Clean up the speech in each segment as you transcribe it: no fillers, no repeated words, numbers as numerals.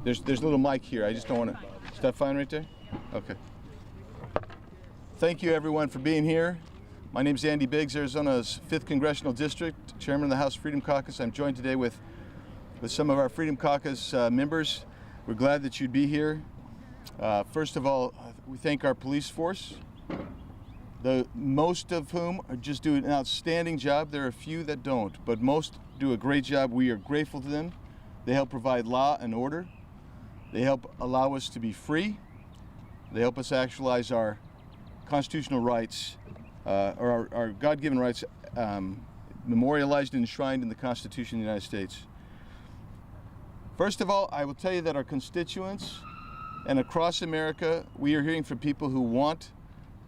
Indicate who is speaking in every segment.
Speaker 1: There's a little mic here. I just don't want to. Is that fine right there? Okay. Thank you, everyone, for being here. My name is Andy Biggs, Arizona's 5th Congressional District, Chairman of the House Freedom Caucus. I'm joined today with some of our Freedom Caucus members. We're glad that you'd be here. First of all, we thank our police force, most of whom are just doing an outstanding job. There are a few that don't, but most do a great job. We are grateful to them. They help provide law and order. They help allow us to be free. They help us actualize our constitutional rights, or our God-given rights memorialized and enshrined in the Constitution of the United States. First of all, I will tell you that our constituents and across America, we are hearing from people who want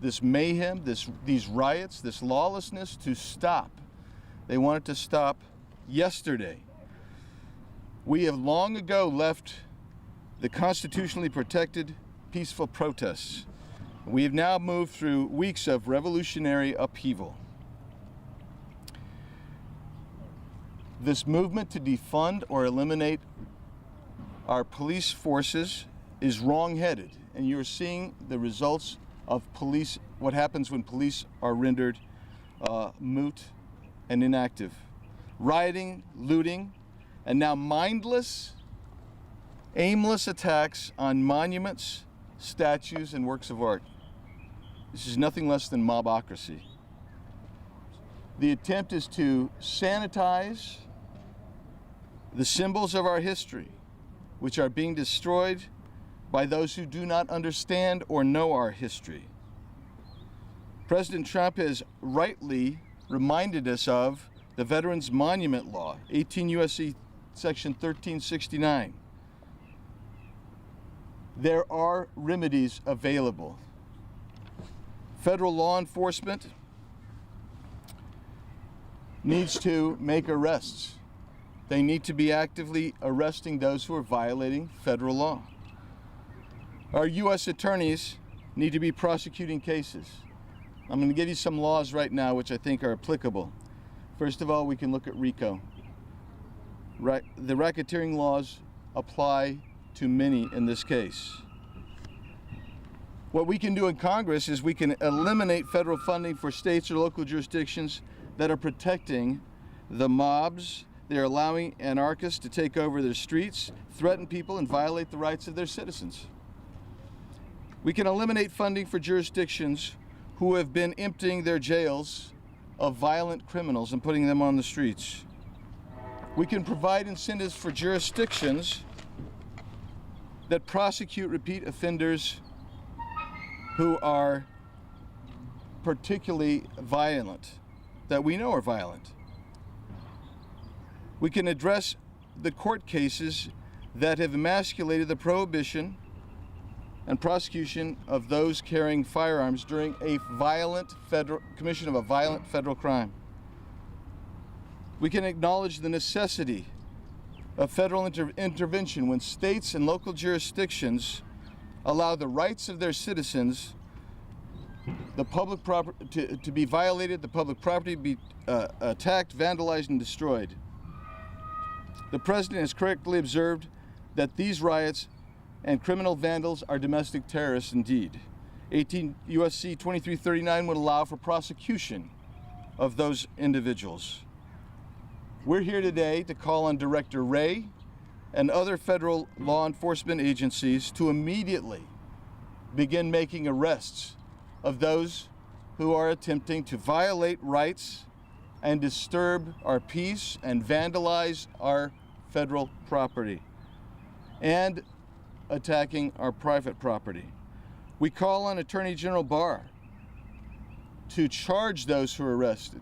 Speaker 1: this mayhem, these riots, this lawlessness to stop. They want it to stop yesterday. We have long ago left the constitutionally protected peaceful protests. We have now moved through weeks of revolutionary upheaval. This movement to defund or eliminate our police forces is wrong-headed, and you're seeing the results of police, what happens when police are rendered moot and inactive. Rioting, looting, and now mindless, aimless attacks on monuments, statues, and works of art. This is nothing less than mobocracy. The attempt is to sanitize the symbols of our history, which are being destroyed by those who do not understand or know our history. President Trump has rightly reminded us of the Veterans Monument Law, 18 U.S.C. Section 1369. There are remedies available. Federal law enforcement needs to make arrests. They need to be actively arresting those who are violating federal law. Our U.S. attorneys need to be prosecuting cases. I'm going to give you some laws right now which I think are applicable. First of all, we can look at RICO. The racketeering laws apply to many in this case. What we can do in Congress is we can eliminate federal funding for states or local jurisdictions that are protecting the mobs. They're allowing anarchists to take over their streets, threaten people, and violate the rights of their citizens. We can eliminate funding for jurisdictions who have been emptying their jails of violent criminals and putting them on the streets. We can provide incentives for jurisdictions that prosecute repeat offenders who are particularly violent, that we know are violent. We can address the court cases that have emasculated the prohibition and prosecution of those carrying firearms during a commission of a violent federal crime. We can acknowledge the necessity of federal intervention when states and local jurisdictions allow the rights of their citizens, the public property to be violated, the public property to be attacked, vandalized, and destroyed. The President has correctly observed that these riots and criminal vandals are domestic terrorists indeed. 18 U.S.C. 2339 would allow for prosecution of those individuals. We're here today to call on Director Wray and other federal law enforcement agencies to immediately begin making arrests of those who are attempting to violate rights and disturb our peace and vandalize our federal property and attacking our private property. We call on Attorney General Barr to charge those who are arrested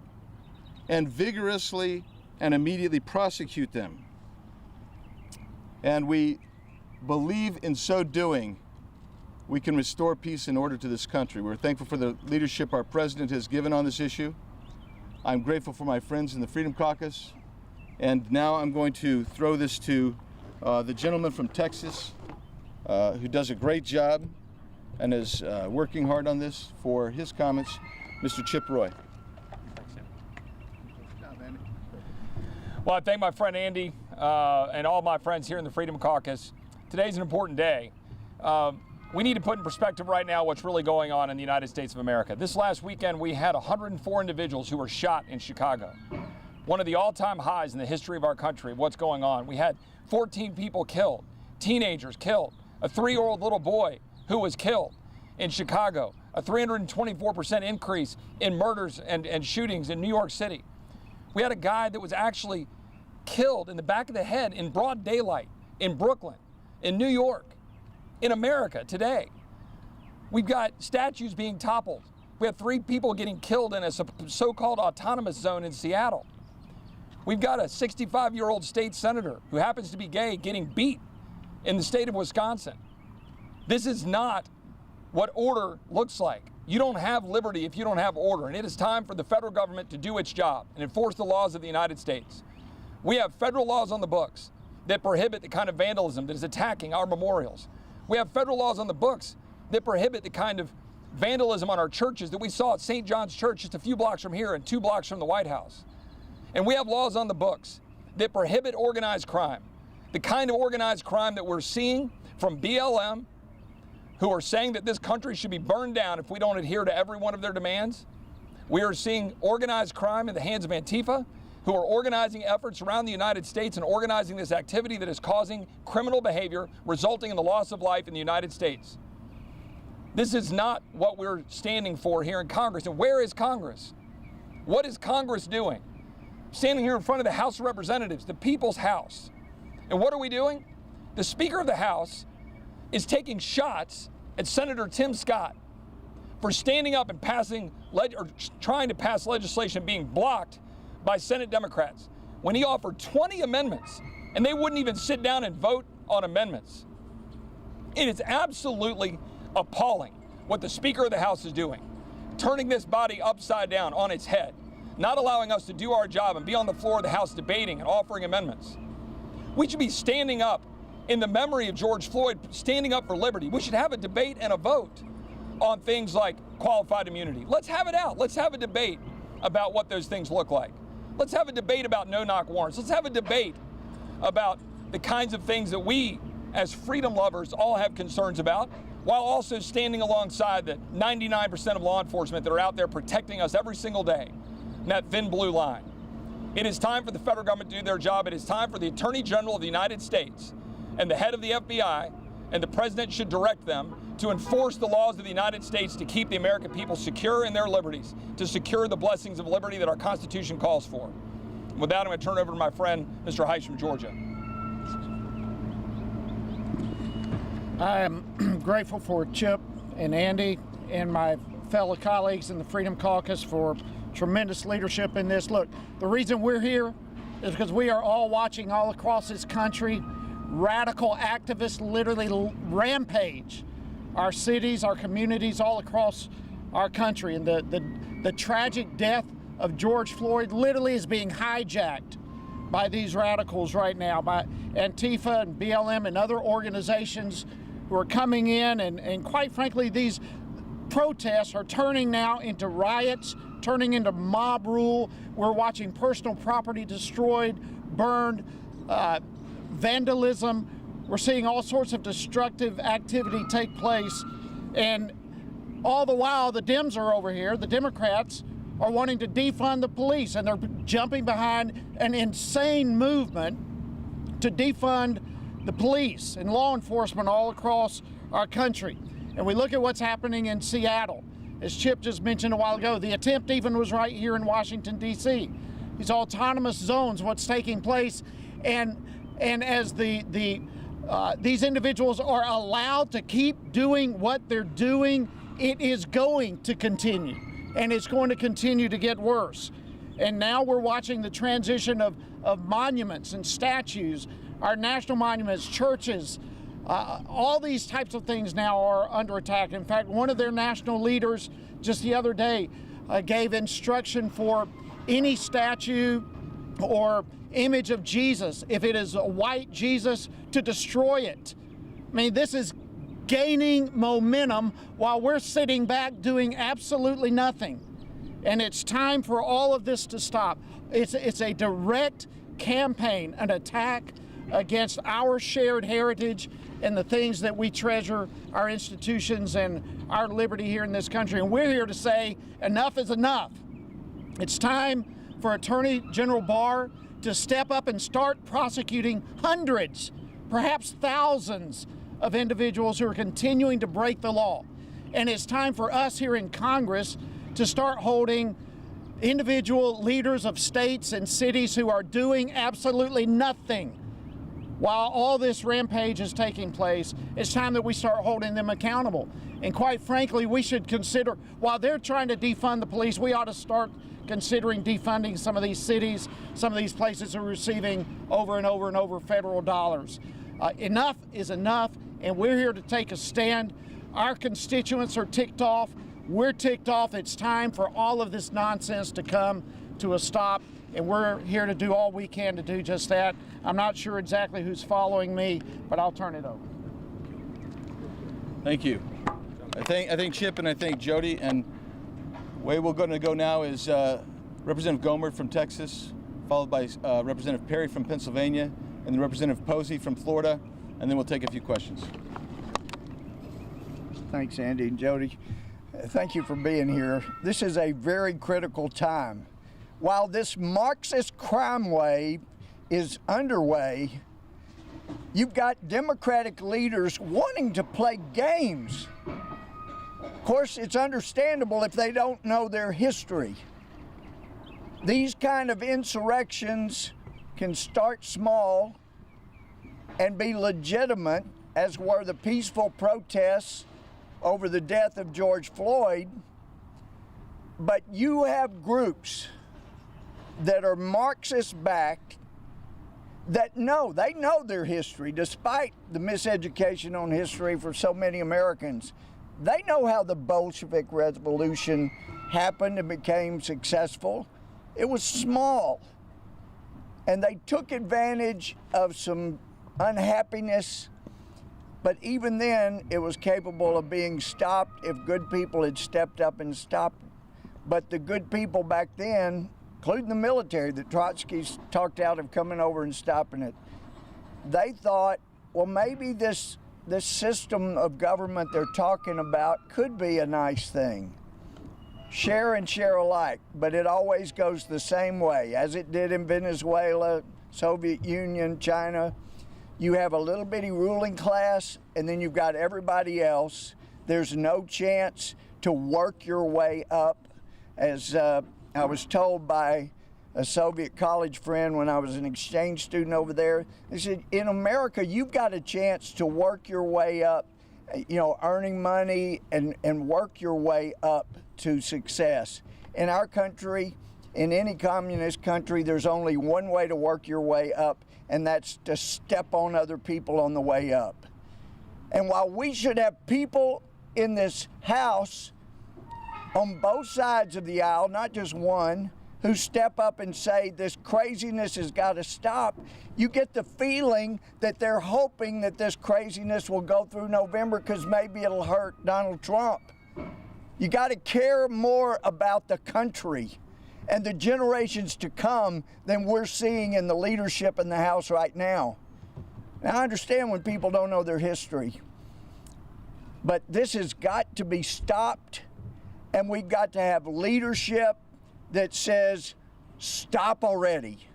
Speaker 1: and vigorously and immediately prosecute them. And we believe in so doing, we can restore peace and order to this country. We're thankful for the leadership our president has given on this issue. I'm grateful for my friends in the Freedom Caucus. And now I'm going to throw this to the gentleman from Texas who does a great job and is working hard on this for his comments, Mr. Chip Roy.
Speaker 2: Well, I thank my friend Andy and all my friends here in the Freedom Caucus today's an important day. We need to put in perspective right now what's really going on in the United States of America. This last weekend, we had 104 individuals who were shot in Chicago. One of the all-time highs in the history of our country of what's going on. We had 14 people killed, teenagers killed, a 3-year-old little boy who was killed in Chicago, a 324% increase in murders and shootings in New York City. We had a guy that was actually killed in the back of the head in broad daylight in Brooklyn, in New York, in America today. We've got statues being toppled. We have 3 people getting killed in a so-called autonomous zone in Seattle. We've got a 65-year-old state senator who happens to be gay getting beat in the state of Wisconsin. This is not what order looks like. You don't have liberty if you don't have order, and it is time for the federal government to do its job and enforce the laws of the United States. We have federal laws on the books that prohibit the kind of vandalism that is attacking our memorials. We have federal laws on the books that prohibit the kind of vandalism on our churches that we saw at St. John's Church just a few blocks from here and 2 blocks from the White House. And we have laws on the books that prohibit organized crime, the kind of organized crime that we're seeing from BLM, who are saying that this country should be burned down if we don't adhere to every one of their demands. We are seeing organized crime in the hands of Antifa, who are organizing efforts around the United States and organizing this activity that is causing criminal behavior, resulting in the loss of life in the United States. This is not what we're standing for here in Congress. And where is Congress? What is Congress doing? Standing here in front of the House of Representatives, the people's house. And what are we doing? The Speaker of the House is taking shots at Senator Tim Scott for standing up and trying to pass legislation being blocked by Senate Democrats when he offered 20 amendments and they wouldn't even sit down and vote on amendments. It is absolutely appalling what the Speaker of the House is doing, turning this body upside down on its head, not allowing us to do our job and be on the floor of the House debating and offering amendments. We should be standing up in the memory of George Floyd, standing up for liberty. We should have a debate and a vote on things like qualified immunity. Let's have it out. Let's have a debate about what those things look like. Let's have a debate about no-knock warrants. Let's have a debate about the kinds of things that we, as freedom lovers, all have concerns about, while also standing alongside the 99% of law enforcement that are out there protecting us every single day in that thin blue line. It is time for the federal government to do their job. It is time for the Attorney General of the United States and the head of the FBI and the President should direct them to enforce the laws of the United States to keep the American people secure in their liberties, to secure the blessings of liberty that our Constitution calls for. With that, I'm going to turn it over to my friend, Mr. Hice from Georgia.
Speaker 3: I am grateful for Chip and Andy and my fellow colleagues in the Freedom Caucus for tremendous leadership in this. Look, the reason we're here is because we are all watching all across this country radical activists literally rampage our cities, our communities all across our country. And the tragic death of George Floyd literally is being hijacked by these radicals right now, by Antifa and BLM and other organizations who are coming in. And quite frankly, these protests are turning now into riots, turning into mob rule. We're watching personal property destroyed, burned, vandalism. We're seeing all sorts of destructive activity take place. And all the while, the Dems are over here, the Democrats are wanting to defund the police, and they're jumping behind an insane movement to defund the police and law enforcement all across our country. And we look at what's happening in Seattle. As Chip just mentioned a while ago, the attempt even was right here in Washington, D.C. These autonomous zones, what's taking place, and as these individuals are allowed to keep doing what they're doing, it is going to continue, and it's going to continue to get worse. And now we're watching the transition of monuments and statues, our national monuments, churches, all these types of things now are under attack. In fact, one of their national leaders just the other day gave instruction for any statue or image of Jesus, if it is a white Jesus, to destroy it. I mean, this is gaining momentum while we're sitting back doing absolutely nothing. And it's time for all of this to stop. It's a direct campaign, an attack against our shared heritage and the things that we treasure, our institutions and our liberty here in this country. And we're here to say enough is enough. It's time for Attorney General Barr to step up and start prosecuting hundreds, perhaps thousands of individuals who are continuing to break the law. And it's time for us here in Congress to start holding individual leaders of states and cities who are doing absolutely nothing while all this rampage is taking place. It's time that we start holding them accountable. And quite frankly, we should consider, while they're trying to defund the police, we ought to start considering defunding some of these cities, some of these places that are receiving over and over and over federal dollars. Enough is enough, and we're here to take a stand. Our constituents are ticked off. We're ticked off. It's time for all of this nonsense to come to a stop, and we're here to do all we can to do just that. I'm not sure exactly who's following me, but I'll turn it over.
Speaker 1: Thank you. I think Chip and I think Jody, and the way we're going to go now is Representative Gohmert from Texas, followed by Representative Perry from Pennsylvania, and then Representative Posey from Florida, and then we'll take a few questions.
Speaker 4: Thanks, Andy and Jody. Thank you for being here. This is a very critical time. While this Marxist crime wave is underway, you've got Democratic leaders wanting to play games. Of course, it's understandable if they don't know their history. These kind of insurrections can start small and be legitimate, as were the peaceful protests over the death of George Floyd. But you have groups that are Marxist-backed that know their history, despite the miseducation on history for so many Americans. They know how the Bolshevik Revolution happened and became successful. It was small, and they took advantage of some unhappiness, but even then it was capable of being stopped if good people had stepped up and stopped. But the good people back then, including the military that Trotsky's talked out of coming over and stopping it, they thought, well, maybe this system of government they're talking about could be a nice thing. Share and share alike, but it always goes the same way, as it did in Venezuela, Soviet Union, China. You have a little bitty ruling class, and then you've got everybody else. There's no chance to work your way up. As I was told by a Soviet college friend when I was an exchange student over there, they said, in America, you've got a chance to work your way up, earning money and work your way up to success. In our country, in any communist country, there's only one way to work your way up, and that's to step on other people on the way up. And while we should have people in this House on both sides of the aisle, not just one, who step up and say this craziness has got to stop, you get the feeling that they're hoping that this craziness will go through November because maybe it'll hurt Donald Trump. You got to care more about the country and the generations to come than we're seeing in the leadership in the House right now. Now, I understand when people don't know their history, but this has got to be stopped, and we've got to have leadership that says, stop already.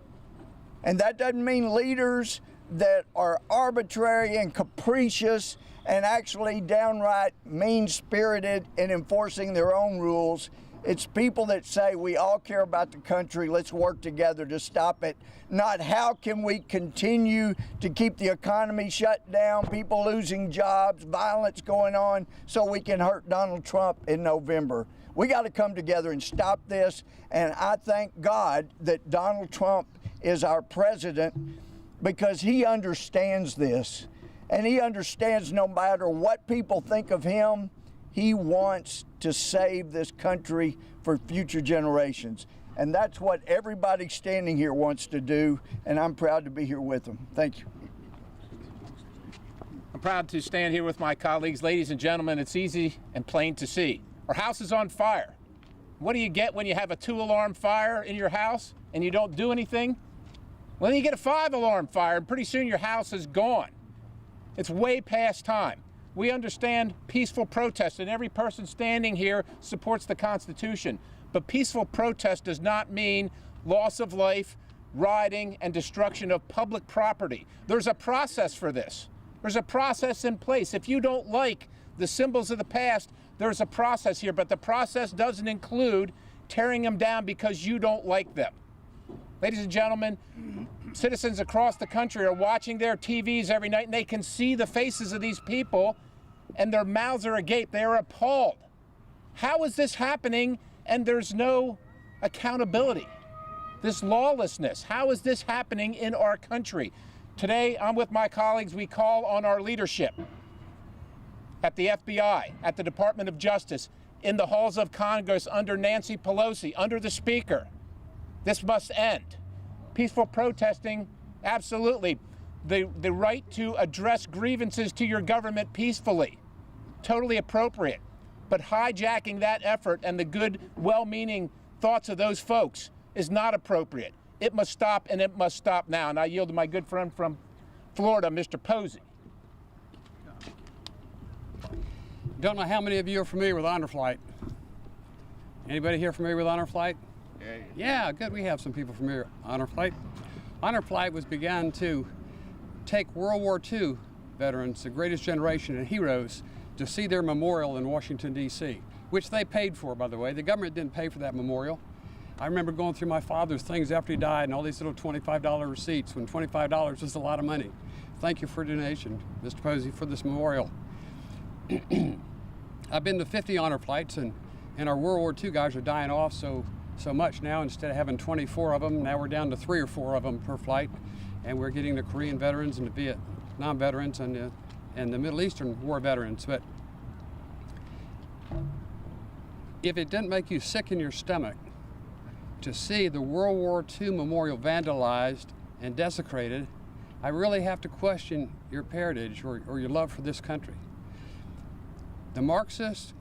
Speaker 4: And that doesn't mean leaders that are arbitrary and capricious and actually downright mean-spirited in enforcing their own rules. It's people that say, we all care about the country, let's work together to stop it. Not how can we continue to keep the economy shut down, people losing jobs, violence going on, so we can hurt Donald Trump in November. We got to come together and stop this, and I thank God that Donald Trump is our president because he understands this, and he understands no matter what people think of him, he wants to save this country for future generations. And that's what everybody standing here wants to do, and I'm proud to be here with them. Thank you.
Speaker 5: I'm proud to stand here with my colleagues. Ladies and gentlemen, it's easy and plain to see. Our house is on fire. What do you get when you have a 2-alarm fire in your house and you don't do anything? Well, then you get a 5-alarm fire, and pretty soon your house is gone. It's way past time. We understand peaceful protest, and every person standing here supports the Constitution. But peaceful protest does not mean loss of life, rioting, and destruction of public property. There's a process for this. There's a process in place. If you don't like the symbols of the past, there's a process here, but the process doesn't include tearing them down because you don't like them. Ladies and gentlemen, citizens across the country are watching their TVs every night, and they can see the faces of these people, and their mouths are agape. They are appalled. How is this happening and there's no accountability? This lawlessness, how is this happening in our country? Today, I'm with my colleagues. We call on our leadership at the FBI, at the Department of Justice, in the halls of Congress, under Nancy Pelosi, under the Speaker. This must end. Peaceful protesting, absolutely. The right to address grievances to your government peacefully, totally appropriate. But hijacking that effort and the good, well-meaning thoughts of those folks is not appropriate. It must stop, and it must stop now. And I yield to my good friend from Florida, Mr. Posey.
Speaker 6: Don't know how many of you are familiar with honor flight. Anybody here familiar with honor flight? Yeah, good. We have some people familiar with honor flight. Honor flight was began to take World War II veterans, the greatest generation of heroes, to see their memorial in Washington, D.C., which they paid for, by the way. The government didn't pay for that memorial. I remember going through my father's things after he died and all these little $25 receipts when $25 was a lot of money. Thank you for your donation, Mr. Posey, for this memorial. I've been to 50 honor flights, and our World War II guys are dying off so much now. Instead of having 24 of them, now we're down to 3 or 4 of them per flight, and we're getting the Korean veterans and the Vietnam veterans and the Middle Eastern war veterans. But if it didn't make you sick in your stomach to see the World War II memorial vandalized and desecrated, I really have to question your parentage or your love for this country. The Marxists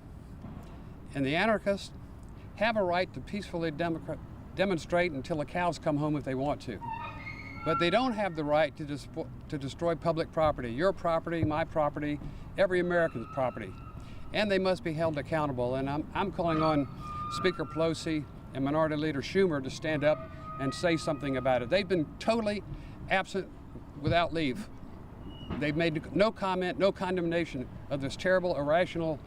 Speaker 6: and the anarchists have a right to peacefully demonstrate until the cows come home if they want to. But they don't have the right to destroy public property, your property, my property, every American's property. And they must be held accountable. And I'm calling on Speaker Pelosi and Minority Leader Schumer to stand up and say something about it. They've been totally absent without leave. They've made no comment, no condemnation of this terrible, irrational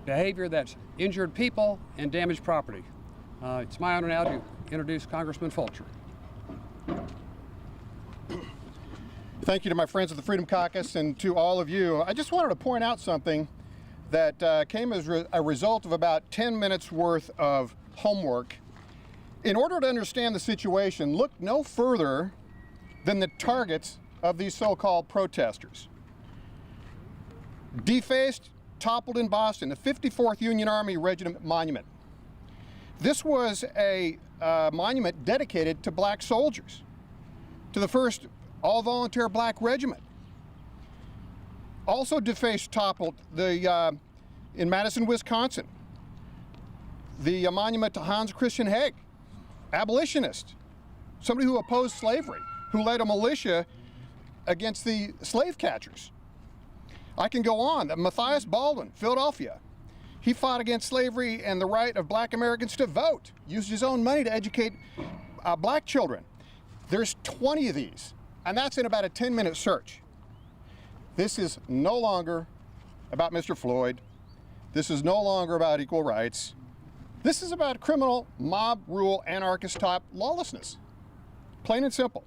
Speaker 6: behavior that's injured people and damaged property. It's my honor now to introduce Congressman Fulcher.
Speaker 7: Thank you to my friends of the Freedom Caucus and to all of you. I just wanted to point out something that came as a result of about 10 minutes worth of homework. In order to understand the situation, look no further than the targets of these so-called protesters. Defaced, toppled in Boston, the 54th Union Army Regiment Monument. This was a monument dedicated to black soldiers, to the first all-volunteer black regiment. Also defaced, toppled in Madison, Wisconsin, the monument to Hans Christian Heg, abolitionist, somebody who opposed slavery, who led a militia against the slave catchers. I can go on. Matthias Baldwin, Philadelphia. He fought against slavery and the right of black Americans to vote, used his own money to educate black children. There's 20 of these, and that's in about a 10-minute search. This is no longer about Mr. Floyd. This is no longer about equal rights. This is about criminal, mob rule, anarchist type lawlessness. Plain and simple.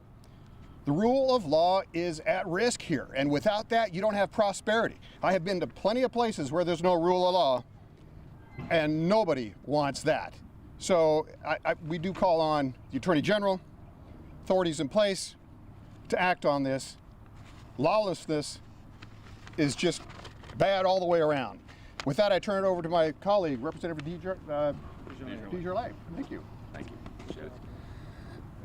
Speaker 7: The rule of law is at risk here, and without that, you don't have prosperity. I have been to plenty of places where there's no rule of law, and nobody wants that. So we do call on the Attorney General, authorities in place, to act on this. Lawlessness is just bad all the way around. With that, I turn it over to my colleague, Representative DeJarlais. Thank you.
Speaker 8: Thank you. Appreciate it.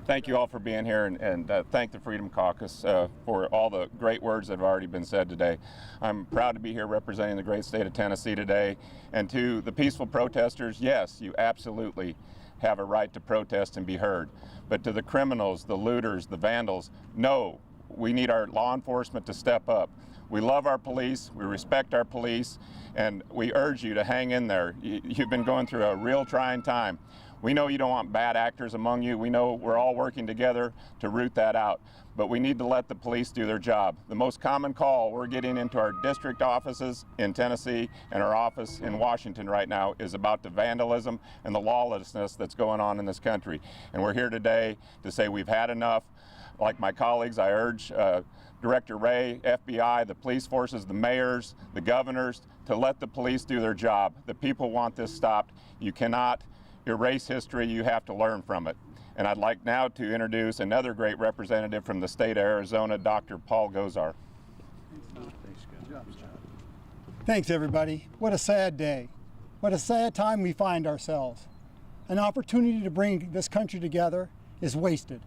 Speaker 8: Thank you all for being here, and thank the Freedom Caucus for all the great words that have already been said today. I'm proud to be here representing the great state of Tennessee today. And to the peaceful protesters, yes, you absolutely have a right to protest and be heard. But to the criminals, the looters, the vandals, no, we need our law enforcement to step up. We love our police, we respect our police, and we urge you to hang in there. You've been going through a real trying time. We know you don't want bad actors among you. We know we're all working together to root that out. But we need to let the police do their job. The most common call we're getting into our district offices in Tennessee and our office in Washington right now is about the vandalism and the lawlessness that's going on in this country. And we're here today to say we've had enough. Like my colleagues, I urge Director Wray, FBI, the police forces, the mayors, the governors, to let the police do their job. The people want this stopped. You cannot erase history, you have to learn from it. And I'd like now to introduce another great representative from the state of Arizona, Dr. Paul Gosar.
Speaker 9: Thanks, everybody. What a sad day. What a sad time we find ourselves. An opportunity to bring this country together is wasted.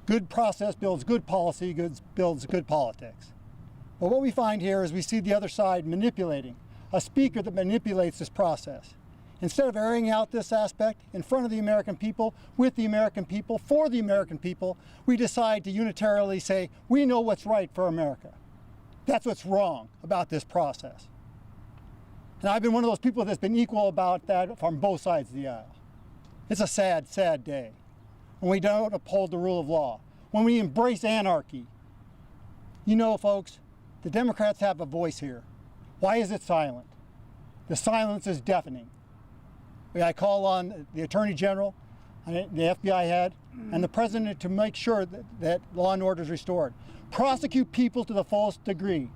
Speaker 9: Good process builds good policy, builds good politics. But what we find here is we see the other side manipulating, a speaker that manipulates this process. Instead of airing out this aspect in front of the American people, with the American people, for the American people, we decide to unitarily say, we know what's right for America. That's what's wrong about this process. And I've been one of those people that's been equal about that from both sides of the aisle. It's a sad, sad day when we don't uphold the rule of law, when we embrace anarchy. You know, folks, the Democrats have a voice here. Why is it silent? The silence is deafening. I call on the Attorney General, the FBI head, and the President to make sure that law and order is restored. Prosecute people to the fullest degree.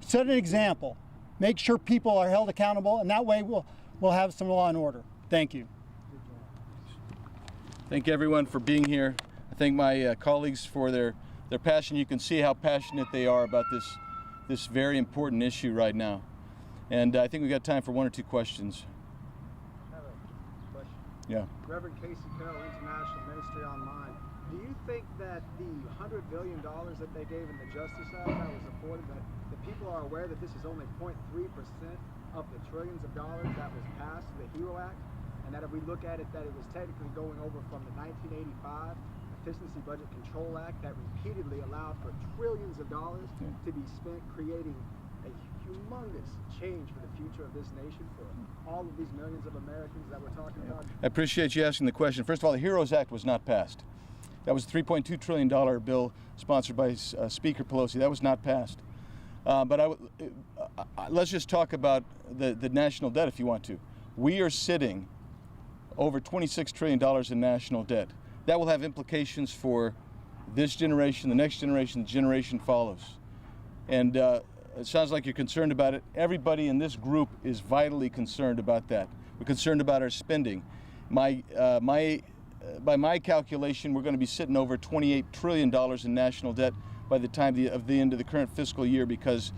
Speaker 9: Set an example. Make sure people are held accountable, and that way we'll have some law and order. Thank you.
Speaker 1: Thank everyone for being here. I thank my colleagues for their passion. You can see how passionate they are about this very important issue right now. And I think we've got time for one or two questions. Yeah.
Speaker 10: Reverend Casey Carroll, International Ministry Online. Do you think that the $100 billion that they gave in the Justice Act that was afforded, that the people are aware that this is only 0.3% of the trillions of dollars that was passed, the HERO Act, and that if we look at it, that it was technically going over from the 1985 Efficiency Budget Control Act that repeatedly allowed for trillions of dollars to be spent creating a humongous change for the future of this nation, for all of these millions of Americans that we're talking about?
Speaker 1: I appreciate you asking the question. First of all, the HEROES Act was not passed. That was a $3.2 trillion bill sponsored by Speaker Pelosi. That was not passed. But let's just talk about the national debt if you want to. We are sitting over $26 trillion in national debt. That will have implications for this generation, the next generation, the generation follows. And it sounds like you're concerned about it. Everybody in this group is vitally concerned about that. We're concerned about our spending. By my calculation, we're going to be sitting over $28 trillion in national debt by the time of the end of the current fiscal year because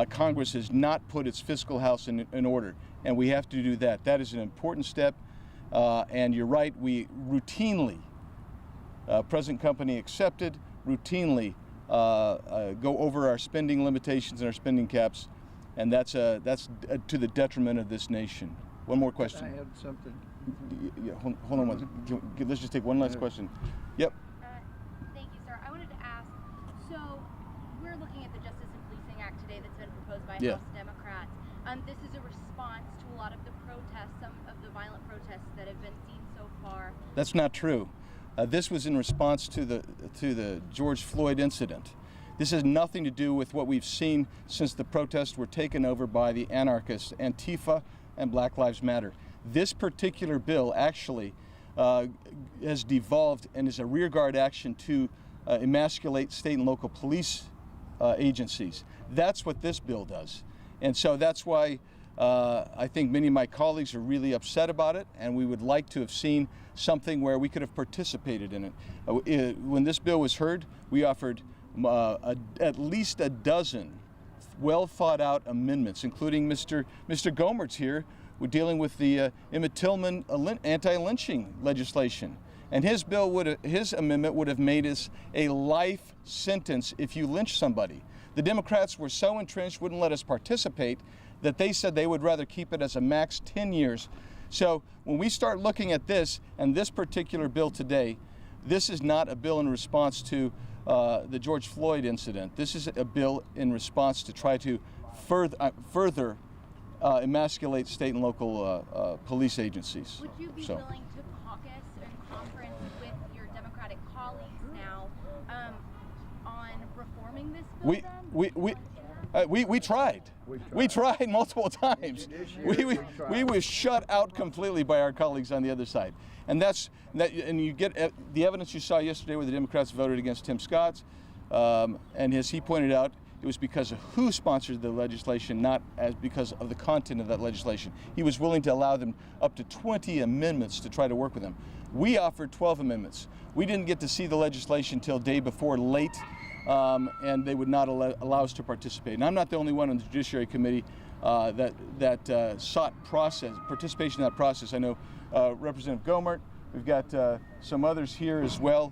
Speaker 1: Congress has not put its fiscal house in order, and we have to do that. That is an important step, and you're right, we routinely, present company accepted, routinely go over our spending limitations and our spending caps, and that's to the detriment of this nation. One more question.
Speaker 4: I have something.
Speaker 1: Yeah, hold on one. Let's just take one last question. Yep.
Speaker 11: Thank you, sir. I wanted to ask, so we're looking at the Justice and Policing Act today that's been proposed by House Democrats. This is a response to a lot of the protests, some of the violent protests that have been seen so far.
Speaker 1: That's not true. This was in response to the George Floyd incident. This has nothing to do with what we've seen since the protests were taken over by the anarchists, Antifa and Black Lives Matter. This particular bill actually has devolved and is a rearguard action to emasculate state and local police agencies. That's what this bill does. And so that's why I think many of my colleagues are really upset about it, and we would like to have seen something where we could have participated in it. When this bill was heard, we offered at least a dozen well thought out amendments, including Mr. Gohmert's here. We're dealing with the Emmett Tillman anti-lynching legislation. And his amendment would have made us a life sentence if you lynch somebody. The Democrats were so entrenched, wouldn't let us participate, that they said they would rather keep it as a max 10 years. So when we start looking at this and this particular bill today, this is not a bill in response to the George Floyd incident. This is a bill in response to try to further emasculate state and local police agencies.
Speaker 11: Would you be willing to caucus and conference with your Democratic colleagues now on reforming this bill?
Speaker 1: We tried. We tried multiple times. We were shut out completely by our colleagues on the other side. And and you get the evidence you saw yesterday where the Democrats voted against Tim Scott's. And as he pointed out, it was because of who sponsored the legislation, not because of the content of that legislation. He was willing to allow them up to 20 amendments to try to work with them. We offered 12 amendments. We didn't get to see the legislation till day before late. And they would not allow us to participate. And I'm not the only one on the Judiciary Committee that sought participation in that process. I know Representative Gohmert. We've got some others here as well,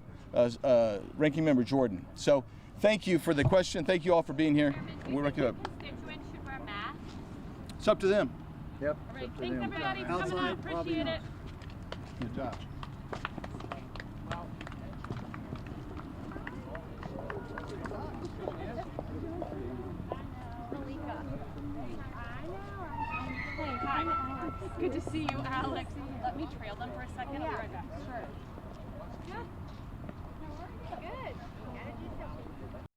Speaker 1: Ranking Member Jordan. So thank you for the question. Thank you all for being here. We'll wrap it up.
Speaker 11: Constituents should wear masks.
Speaker 1: It's up to them.
Speaker 4: Yep.
Speaker 11: All right, thanks everybody for coming out. Appreciate it.
Speaker 1: Good job.
Speaker 11: Good to see you, Alex. Let me trail them for a second. I'll be right back. Sure. Yeah. Good.